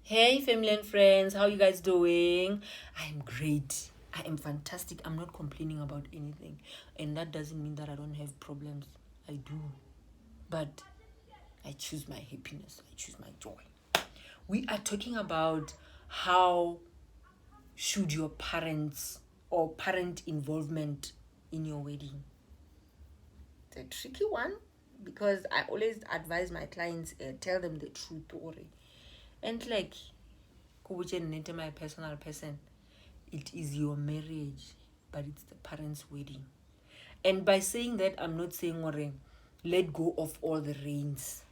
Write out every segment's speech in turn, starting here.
Hey family and friends, how you guys doing? I'm great. I am fantastic. I'm not complaining about anything. And that doesn't mean that I don't have problems. I do. But I choose my happiness. I choose my joy. We are talking about how should your parents or parent involvement in your wedding. It's a tricky one because I always advise my clients, tell them the truth story. And like my personal person, it is your marriage, but it's the parents' wedding. And by saying that, I'm not saying let go of all the reins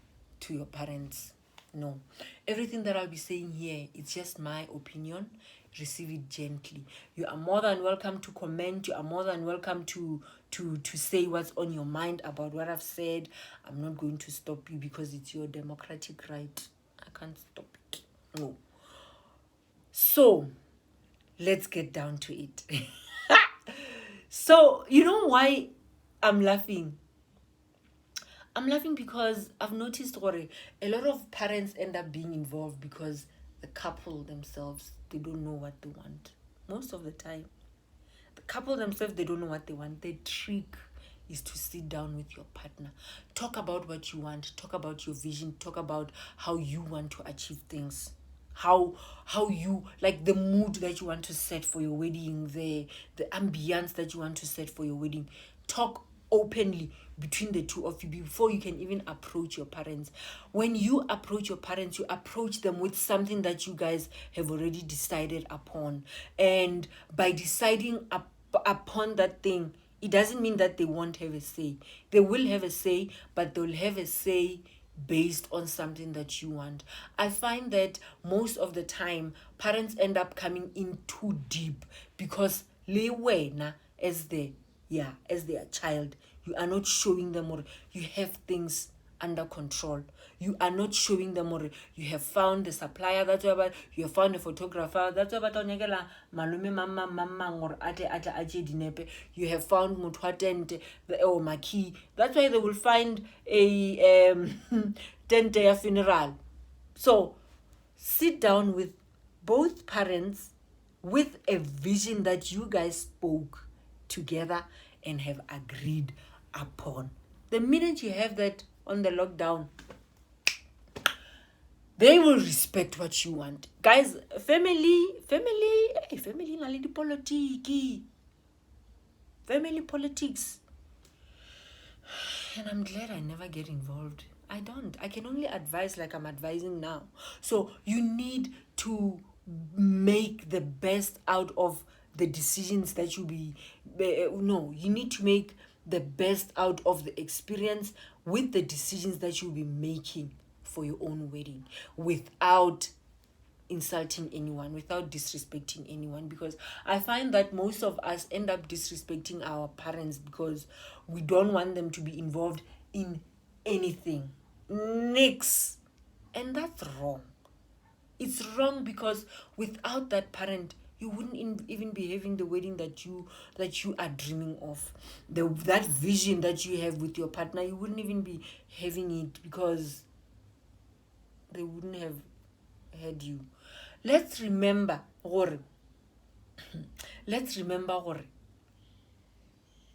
to your parents. No. Everything that I'll be saying here, it's just my opinion. Receive it gently. You are more than welcome to comment. You are more than welcome to say what's on your mind about what I've said. I'm not going to stop you because it's your democratic right. I can't stop it. No. So, let's get down to it. So, you know why I'm laughing? I'm laughing because I've noticed a lot of parents end up being involved because the couple themselves, they don't know what they want. Most of the time. The couple themselves, they don't know what they want. The trick is to sit down with your partner. Talk about what you want. Talk about your vision. Talk about how you want to achieve things. How you like the mood that you want to set for your wedding, the ambience that you want to set for your wedding. Talk openly between the two of you before you can even approach your parents. When you approach your parents, you approach them with something that you guys have already decided upon. And by deciding upon that thing, it doesn't mean that they won't have a say. They will have a say, but they'll have a say based on something that you want. I find that most of the time parents end up coming in too deep because as their child, you are not showing them or you have things under control. You are not showing them or you have found the supplier, that's why about you have found a photographer, that's why about malume mama or ate dinepe. You have found mutwatente or maki. That's why they will find a tent funeral. So sit down with both parents with a vision that you guys spoke together and have agreed upon. The minute you have that on the lockdown, they will respect what you want. Guys, family na le politiki. Family politics. And I'm glad I never get involved. I don't. I can only advise like I'm advising now. So you need to make the best out of the decisions that you you need to make the best out of the experience with the decisions that you'll be making for your own wedding without insulting anyone, without disrespecting anyone, because I find that most of us end up disrespecting our parents because we don't want them to be involved in anything. Nix. And that's wrong. It's wrong because without that parent, you wouldn't even be having the wedding that you are dreaming of. That vision that you have with your partner, you wouldn't even be having it because they wouldn't have had you. Let's remember gore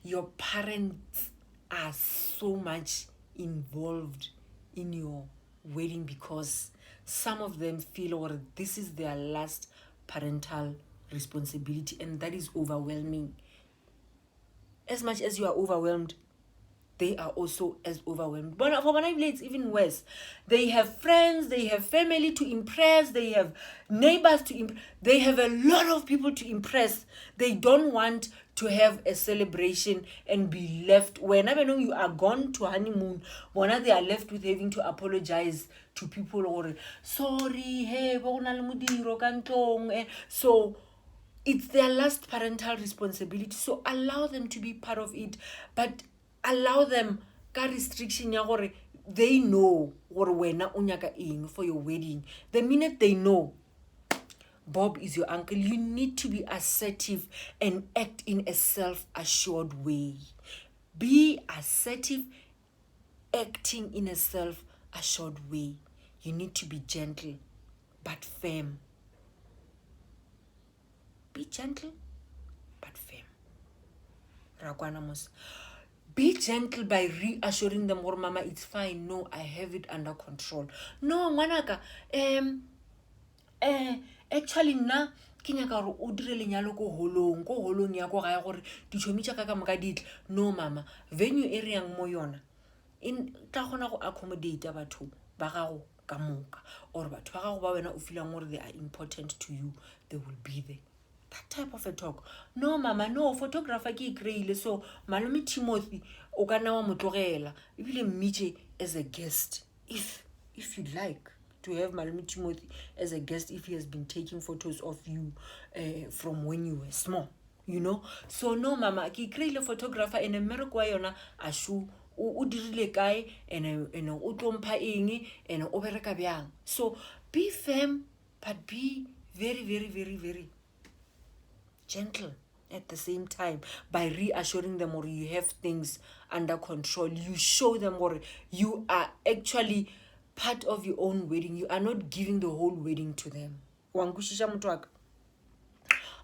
your parents are so much involved in your wedding because some of them feel this is their last parental responsibility, and that is overwhelming. As much as you are overwhelmed, they are also as overwhelmed. But for Manavile, it's even worse. They have friends, they have family to impress, they have neighbors to impress, they have a lot of people to impress. They don't want to have a celebration and be left, whenever you are gone to honeymoon, when they are left with having to apologize to people or sorry, hey, so it's their last parental responsibility. So allow them to be part of it, but allow them ka restriction ya gore they know gore wena o nyaka eng for your wedding. The minute they know Bob is your uncle, you need to be assertive and act in a self-assured way. Be assertive, acting in a self-assured way. You need to be gentle. but firm. Be gentle, but firm. Rakwana mos. Be gentle by reassuring them, or mama, it's fine. No, I have it under control. No, ngwanaka, actually nna ke nyaka gore o dire lenyalo ko holong ya ko gae gore ditšhomi tša ka moka ditla. No mama, venue e re yang mo yona in tla kgona go accommodate batho ba gago ka moka, or batho ba gago ba wena o feelang gore they are important to you, they will be there. That type of a talk. No mama, no, photographer ke ikreile, so malome Timothy o ka nna wa mo tlogela ebile mmitše as a guest if you'd like to have malome Timothy as a guest, if he has been taking photos of you from when you were small, you know. So no mama, ke ikreile photographer and mmereko wa yona a shu o dirile kae and o tlompha eng and o bereka bjang. So be firm but be very very very very gentle at the same time by reassuring them, or you have things under control. You show them, or you are actually part of your own wedding. You are not giving the whole wedding to them.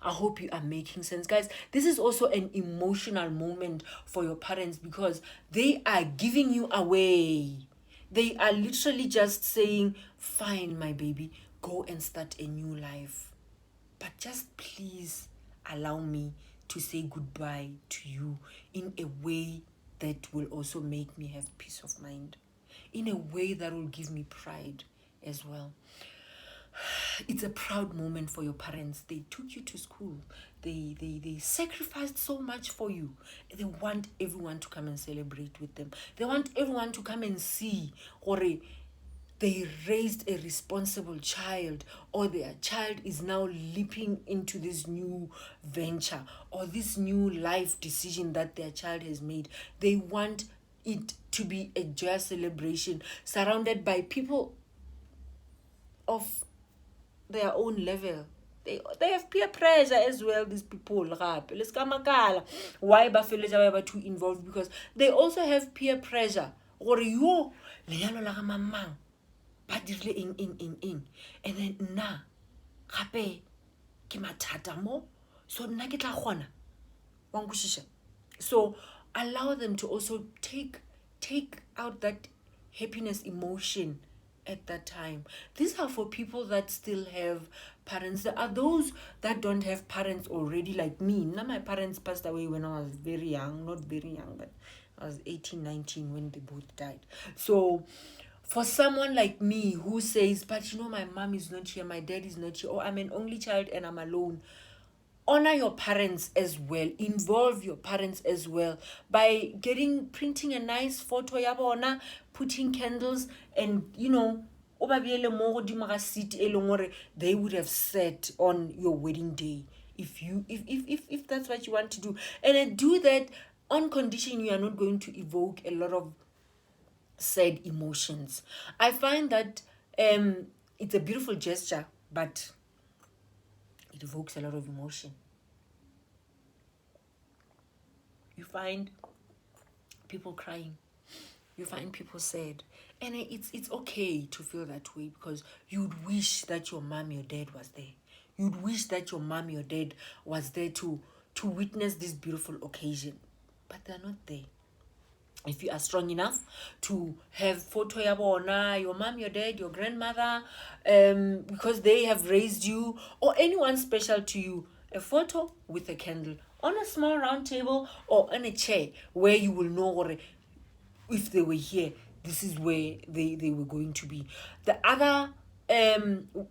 I hope you are making sense, guys. This is also an emotional moment for your parents because they are giving you away. They are literally just saying, fine, my baby, go and start a new life. But just please allow me to say goodbye to you in a way that will also make me have peace of mind, in a way that will give me pride as well. It's a proud moment for your parents. They took you to school. They sacrificed so much for you. They want everyone to come and celebrate with them. They want everyone to come and see, or they raised a responsible child, or their child is now leaping into this new venture or this new life decision that their child has made. They want it to be a joyous celebration surrounded by people of their own level. They have peer pressure as well, these people. Why ba too involved? Because they also have peer pressure. Or yo lenyalo la ga mamang ba dirile eng and then nna gape ke mathata mo, so nna ke tla kgona wa nkwishisha. So allow them to also take out that happiness emotion at that time. These are for people that still have parents. There are those that don't have parents already, like me. Now my parents passed away when I was very young, not very young, but I was 18, 19 when they both died. So for someone like me who says, but you know, my mom is not here, my dad is not here, or I'm an only child and I'm alone, honor your parents as well. Involve your parents as well by printing a nice photo ya bona, putting candles, and you know, they would have sat on your wedding day if that's what you want to do. And then do that on condition you are not going to evoke a lot of sad emotions. I find that it's a beautiful gesture, but it evokes a lot of emotion. You find people crying. You find people sad. And it's okay to feel that way because you'd wish that your mom, your dad was there. You'd wish that your mom, your dad was there to witness this beautiful occasion. But they're not there. If you are strong enough to have photo ya bona, your mom, your dad, your grandmother, because they have raised you, or anyone special to you, a photo with a candle on a small round table or on a chair where you will know if they were here, this is where they were going to be. The other,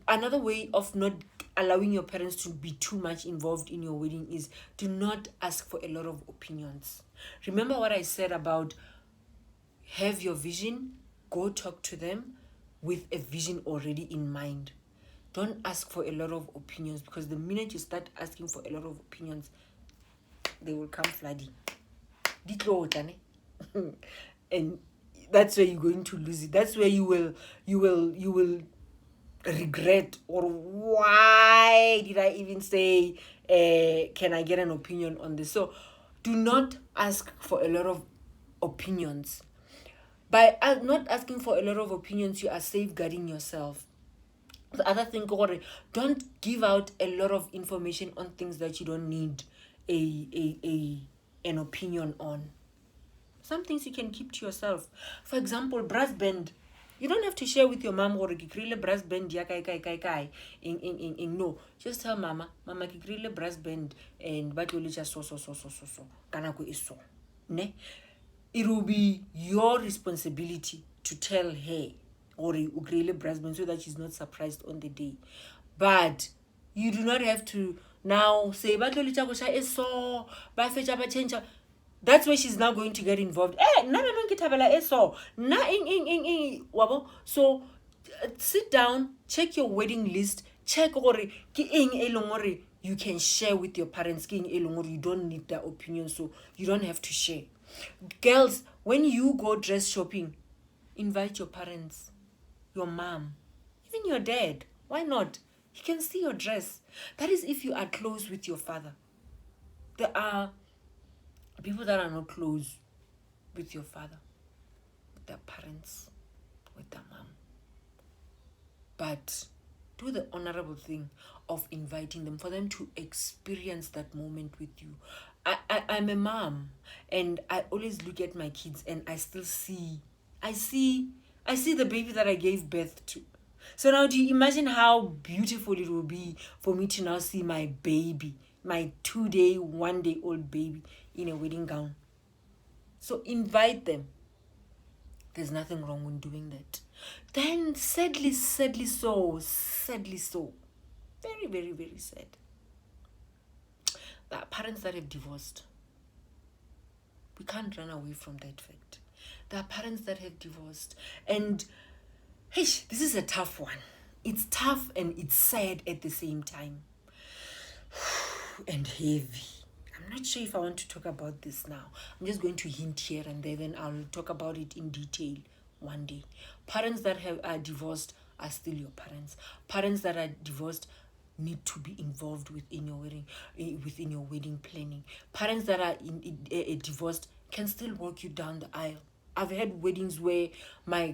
another way of not allowing your parents to be too much involved in your wedding is do not ask for a lot of opinions. Remember what I said about have your vision, go talk to them with a vision already in mind. Don't ask for a lot of opinions, because the minute you start asking for a lot of opinions, they will come flooding. And that's where you're going to lose it. That's where you will regret, or why did I even say can I get an opinion on this? So do not ask for a lot of opinions. By not asking for a lot of opinions, you are safeguarding yourself. The other thing, don't give out a lot of information on things that you don't need an opinion on. Some things you can keep to yourself. For example, brass band. You don't have to share with your mom or ki brass band ya kai. No. Just tell mama ki brass band and batlo just so. Kanako is so. Ne? It will be your responsibility to tell her or ukrele brass band so that she's not surprised on the day. But you do not have to now say batlo licha is so ba fetcha ba change. That's where she's now going to get involved. So sit down, check your wedding list, check you can share with your parents. You don't need their opinion, so you don't have to share. Girls, when you go dress shopping, invite your parents, your mom, even your dad. Why not? He can see your dress. That is if you are close with your father. There are people that are not close with your father, with their parents, with their mom. But do the honorable thing of inviting them, for them to experience that moment with you. I'm a mom, and I always look at my kids and I still see the baby that I gave birth to. So now do you imagine how beautiful it will be for me to now see my baby, my 2-day, 1-day-old baby in a wedding gown? So invite them. There's nothing wrong with doing that. Then sadly so, very, very, very sad, there are parents that have divorced. We can't run away from that fact. There are parents that have divorced. And this is a tough one. It's tough and it's sad at the same time. And heavy. I'm not sure if I want to talk about this now. I'm just going to hint here and there, then I'll talk about it in detail one day. Parents that are divorced are still your parents. Parents that are divorced need to be involved within your wedding planning. Parents that are divorced can still walk you down the aisle. I've had weddings where my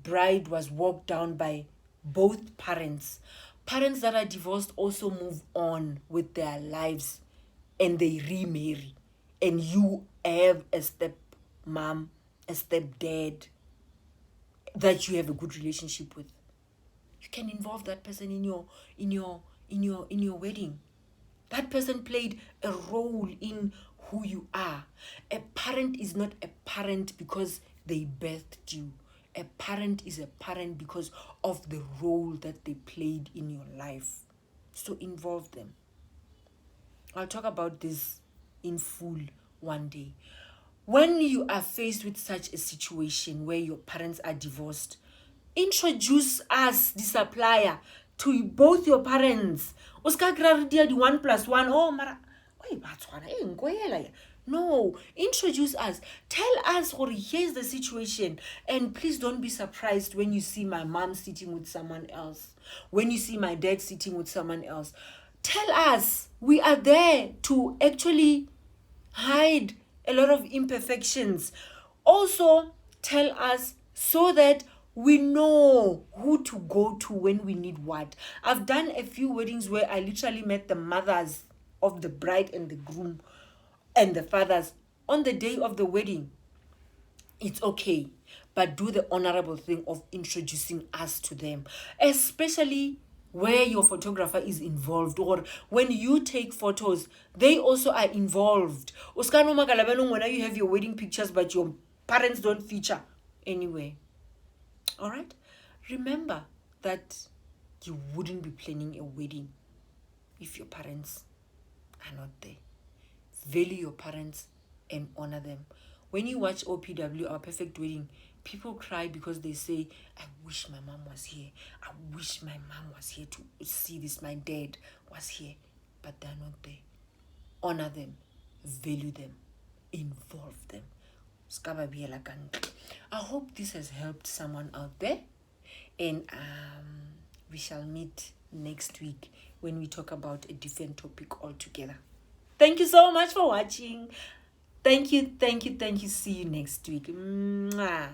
bride was walked down by both parents. Parents that are divorced also move on with their lives and they remarry. And you have a stepmom, a stepdad that you have a good relationship with. You can involve that person in your wedding. That person played a role in who you are. A parent is not a parent because they birthed you. A parent is a parent because of the role that they played in your life. So involve them. I'll talk about this in full one day. When you are faced with such a situation where your parents are divorced, introduce us, the supplier, to both your parents. Oscar Gravidia, the 1+1. Oh, Mara. No, introduce us. Tell us, or here's the situation. And please don't be surprised when you see my mom sitting with someone else. When you see my dad sitting with someone else. Tell us. We are there to actually hide a lot of imperfections. Also, tell us so that we know who to go to when we need what. I've done a few weddings where I literally met the mothers of the bride and the groom and the fathers on the day of the wedding. It's okay, but do the honorable thing of introducing us to them, especially where your photographer is involved, or when you take photos, they also are involved. When you have your wedding pictures but your parents don't feature anyway. All right? Remember that you wouldn't be planning a wedding if your parents are not there. Value your parents and honor them. When you watch OPW, Our Perfect Wedding, people cry because they say, I wish my mom was here. I wish my mom was here to see this. My dad was here. But they're not there. Honor them. Value them. Involve them. I hope this has helped someone out there. And we shall meet next week when we talk about a different topic altogether. Thank you so much for watching. Thank you. See you next week. Mwah.